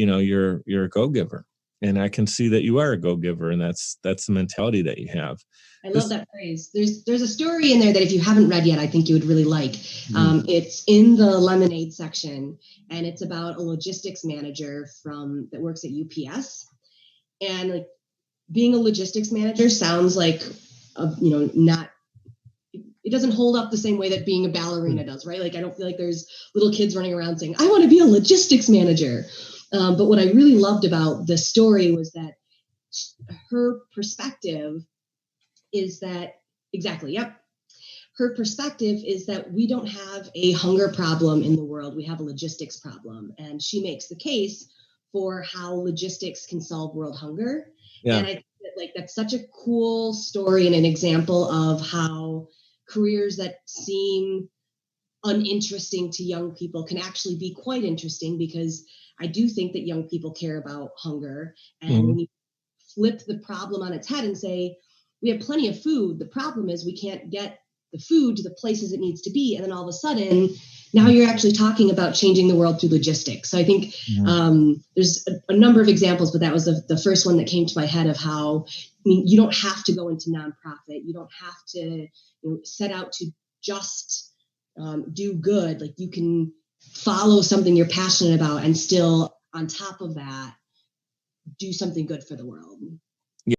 you're a go-giver, and I can see that you are a go-giver, and that's the mentality that you have. I love that phrase. There's a story in there that if you haven't read yet, I think you would really like. It's in the Lemonade section, and it's about a logistics manager that works at UPS. And like being a logistics manager sounds like, not, it doesn't hold up the same way that being a ballerina does, right? Like I don't feel like there's little kids running around saying, I want to be a logistics manager. But what I really loved about the story was that her perspective is that, exactly, yep. Her perspective is that we don't have a hunger problem in the world. We have a logistics problem. And she makes the case for how logistics can solve world hunger. Yeah. And I think that, that's such a cool story and an example of how careers that seem uninteresting to young people can actually be quite interesting, because I do think that young people care about hunger. And when you flip the problem on its head and say, we have plenty of food. The problem is we can't get the food to the places it needs to be. And then all of a sudden, now you're actually talking about changing the world through logistics. So I think there's a number of examples, but that was the first one that came to my head of how, you don't have to go into nonprofit. You don't have to set out to just do good. Like you can follow something you're passionate about and still, on top of that, do something good for the world.